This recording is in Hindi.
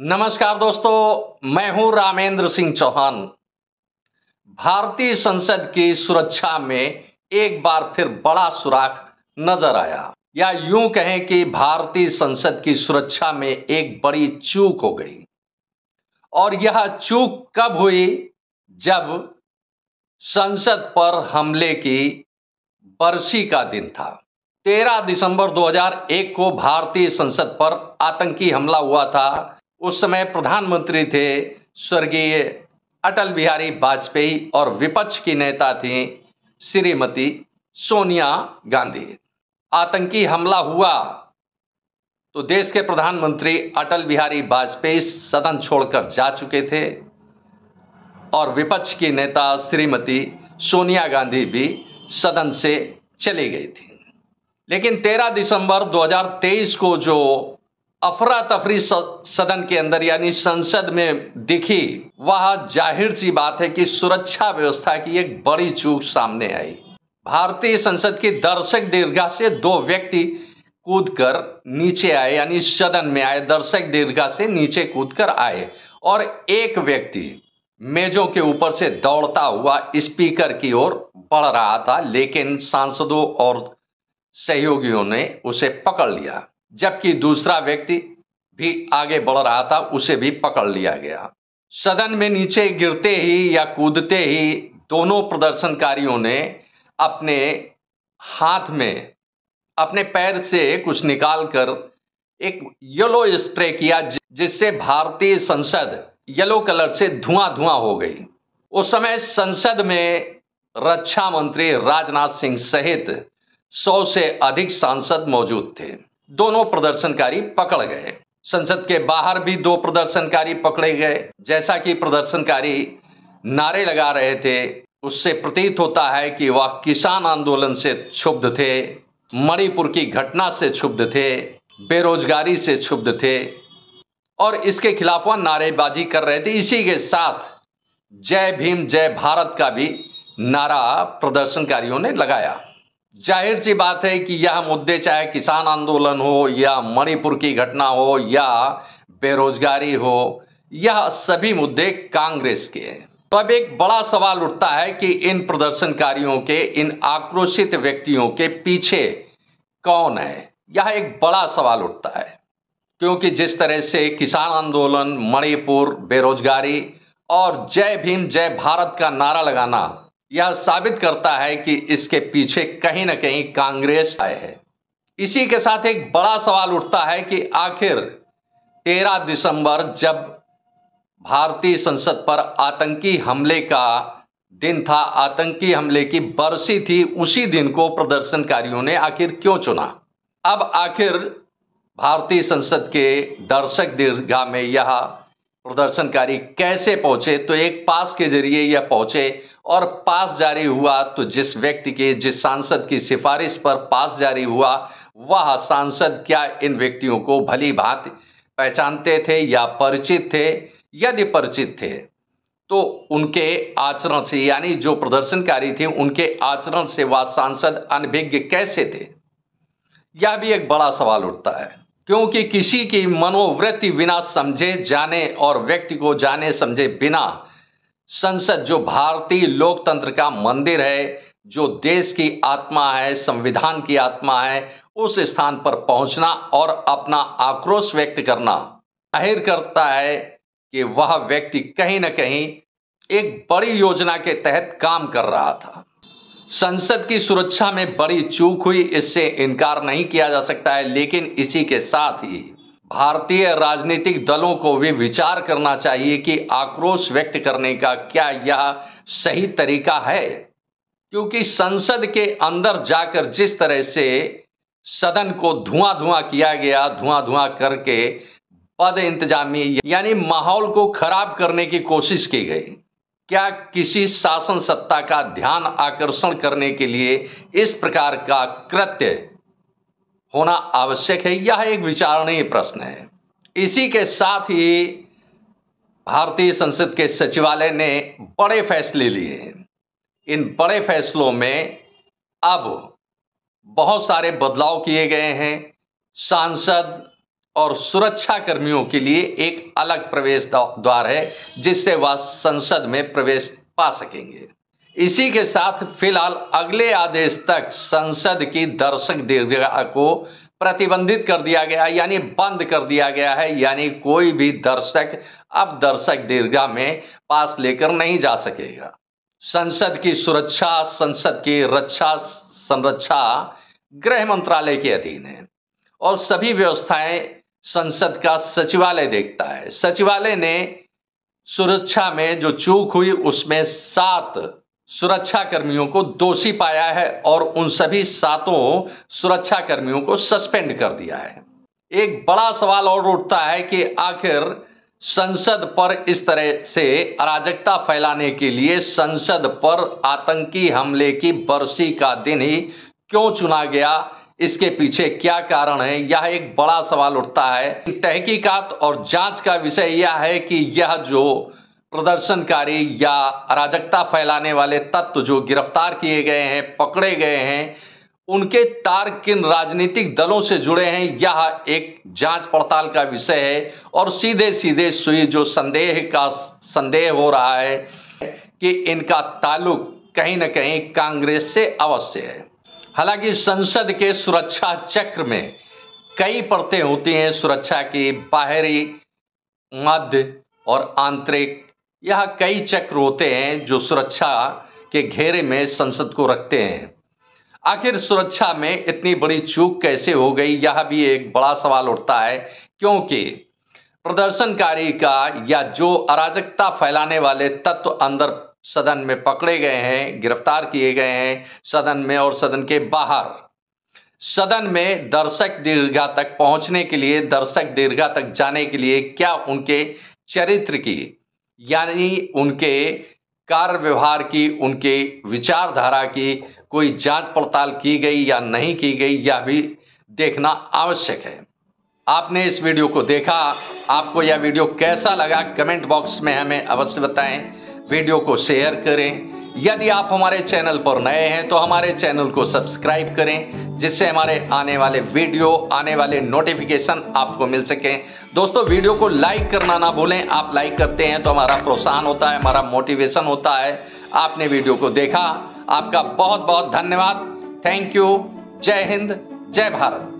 नमस्कार दोस्तों, मैं हूं रामेंद्र सिंह चौहान। भारतीय संसद की सुरक्षा में एक बार फिर बड़ा सुराग नजर आया, या यूं कहें कि भारतीय संसद की सुरक्षा में एक बड़ी चूक हो गई। और यह चूक कब हुई? जब संसद पर हमले की बरसी का दिन था। 13 दिसंबर 2001 को भारतीय संसद पर आतंकी हमला हुआ था। उस समय प्रधानमंत्री थे स्वर्गीय अटल बिहारी वाजपेयी और विपक्ष की नेता थी श्रीमती सोनिया गांधी। आतंकी हमला हुआ तो देश के प्रधानमंत्री अटल बिहारी वाजपेयी सदन छोड़कर जा चुके थे और विपक्ष की नेता श्रीमती सोनिया गांधी भी सदन से चली गई थी। लेकिन 13 दिसंबर 2023 को जो अफरा तफरी सदन के अंदर यानी संसद में दिखी, वह जाहिर सी बात है कि सुरक्षा व्यवस्था की एक बड़ी चूक सामने आई। भारतीय संसद की दर्शक दीर्घा से दो व्यक्ति कूदकर नीचे आए, यानी सदन में आए, दर्शक दीर्घा से नीचे कूदकर आए और एक व्यक्ति मेजों के ऊपर से दौड़ता हुआ स्पीकर की ओर बढ़ रहा था, लेकिन सांसदों और सहयोगियों ने उसे पकड़ लिया, जबकि दूसरा व्यक्ति भी आगे बढ़ रहा था, उसे भी पकड़ लिया गया। सदन में नीचे गिरते ही या कूदते ही दोनों प्रदर्शनकारियों ने अपने हाथ में अपने पैर से कुछ निकालकर एक येलो स्प्रे किया, जिससे भारतीय संसद येलो कलर से धुआं धुआं हो गई। उस समय संसद में रक्षा मंत्री राजनाथ सिंह सहित 100 से अधिक सांसद मौजूद थे। दोनों प्रदर्शनकारी पकड़ गए। संसद के बाहर भी दो प्रदर्शनकारी पकड़े गए। जैसा कि प्रदर्शनकारी नारे लगा रहे थे, उससे प्रतीत होता है कि वह किसान आंदोलन से क्षुब्ध थे, मणिपुर की घटना से क्षुब्ध थे, बेरोजगारी से क्षुब्ध थे और इसके खिलाफ वह नारेबाजी कर रहे थे। इसी के साथ जय भीम जय भारत का भी नारा प्रदर्शनकारियों ने लगाया। जाहिर सी बात है कि यह मुद्दे, चाहे किसान आंदोलन हो या मणिपुर की घटना हो या बेरोजगारी हो, यह सभी मुद्दे कांग्रेस के हैं। तो अब एक बड़ा सवाल उठता है कि इन प्रदर्शनकारियों के, इन आक्रोशित व्यक्तियों के पीछे कौन है? यह एक बड़ा सवाल उठता है, क्योंकि जिस तरह से किसान आंदोलन, मणिपुर, बेरोजगारी और जय भीम जय भारत का नारा लगाना, यह साबित करता है कि इसके पीछे कहीं ना कहीं कांग्रेस है। इसी के साथ एक बड़ा सवाल उठता है कि आखिर 13 दिसंबर जब भारतीय संसद पर आतंकी हमले का दिन था, आतंकी हमले की बरसी थी, उसी दिन को प्रदर्शनकारियों ने आखिर क्यों चुना? अब आखिर भारतीय संसद के दर्शक दीर्घा में यह प्रदर्शनकारी कैसे पहुंचे? तो एक पास के जरिए यह पहुंचे और पास जारी हुआ तो जिस व्यक्ति के, जिस सांसद की सिफारिश पर पास जारी हुआ, वह सांसद क्या इन व्यक्तियों को भली भांति पहचानते थे या परिचित थे? यदि परिचित थे तो उनके आचरण से, यानी जो प्रदर्शनकारी थे उनके आचरण से वह सांसद अनभिज्ञ कैसे थे? यह भी एक बड़ा सवाल उठता है, क्योंकि किसी की मनोवृत्ति बिना समझे जाने और व्यक्ति को जाने समझे बिना संसद, जो भारतीय लोकतंत्र का मंदिर है, जो देश की आत्मा है, संविधान की आत्मा है, उस स्थान पर पहुंचना और अपना आक्रोश व्यक्त करना जाहिर करता है कि वह व्यक्ति कहीं ना कहीं एक बड़ी योजना के तहत काम कर रहा था। संसद की सुरक्षा में बड़ी चूक हुई, इससे इनकार नहीं किया जा सकता है, लेकिन इसी के साथ ही भारतीय राजनीतिक दलों को भी विचार करना चाहिए कि आक्रोश व्यक्त करने का क्या यह सही तरीका है? क्योंकि संसद के अंदर जाकर जिस तरह से सदन को धुआं धुआं किया गया, धुआं धुआं करके पद इंतजामी यानी माहौल को खराब करने की कोशिश की गई, क्या किसी शासन सत्ता का ध्यान आकर्षण करने के लिए इस प्रकार का कृत्य होना आवश्यक है? यह एक विचारणीय प्रश्न है। इसी के साथ ही भारतीय संसद के सचिवालय ने बड़े फैसले लिए हैं। इन बड़े फैसलों में अब बहुत सारे बदलाव किए गए हैं। सांसद और सुरक्षा कर्मियों के लिए एक अलग प्रवेश द्वार है जिससे वह संसद में प्रवेश पा सकेंगे। इसी के साथ फिलहाल अगले आदेश तक संसद की दर्शक दीर्घा को प्रतिबंधित कर दिया गया, यानी बंद कर दिया गया है। यानी कोई भी दर्शक अब दर्शक दीर्घा में पास लेकर नहीं जा सकेगा। संसद की सुरक्षा, संसद की रक्षा संरक्षा गृह मंत्रालय के अधीन है और सभी व्यवस्थाएं संसद का सचिवालय देखता है। सचिवालय ने सुरक्षा में जो चूक हुई उसमें 7 सुरक्षा कर्मियों को दोषी पाया है और उन सभी 7 सुरक्षा कर्मियों को सस्पेंड कर दिया है। एक बड़ा सवाल और उठता है कि आखिर संसद पर इस तरह से अराजकता फैलाने के लिए संसद पर आतंकी हमले की बरसी का दिन ही क्यों चुना गया, इसके पीछे क्या कारण है, यह एक बड़ा सवाल उठता है। तहकीकात और जांच का विषय यह है कि यह जो प्रदर्शनकारी या अराजकता फैलाने वाले तत्व जो गिरफ्तार किए गए हैं, पकड़े गए हैं, उनके तार किन राजनीतिक दलों से जुड़े हैं, यह एक जांच पड़ताल का विषय है। और सीधे सीधे सुई जो संदेह हो रहा है कि इनका ताल्लुक कहीं ना कहीं कांग्रेस से अवश्य है। हालांकि संसद के सुरक्षा चक्र में कई परतें होती हैं सुरक्षा की, बाहरी, मध्य और आंतरिक। यह कई चक्र होते हैं जो सुरक्षा के घेरे में संसद को रखते हैं। आखिर सुरक्षा में इतनी बड़ी चूक कैसे हो गई, यह भी एक बड़ा सवाल उठता है। क्योंकि प्रदर्शनकारी का या जो अराजकता फैलाने वाले तत्व अंदर सदन में पकड़े गए हैं, गिरफ्तार किए गए हैं सदन में और सदन के बाहर। सदन में दर्शक दीर्घा तक पहुंचने के लिए, दर्शक दीर्घा तक जाने के लिए क्या उनके चरित्र की, यानी उनके कार्य व्यवहार की, उनके विचारधारा की कोई जांच पड़ताल की गई या नहीं की गई, यह भी देखना आवश्यक है। आपने इस वीडियो को देखा, आपको यह वीडियो कैसा लगा कमेंट बॉक्स में हमें अवश्य बताएं। वीडियो को शेयर करें। यदि आप हमारे चैनल पर नए हैं तो हमारे चैनल को सब्सक्राइब करें जिससे हमारे आने वाले वीडियो, आने वाले नोटिफिकेशन आपको मिल सके। दोस्तों, वीडियो को लाइक करना ना भूलें। आप लाइक करते हैं तो हमारा प्रोत्साहन होता है, हमारा मोटिवेशन होता है। आपने वीडियो को देखा, आपका बहुत बहुत धन्यवाद। Thank you. जय हिंद, जय भारत।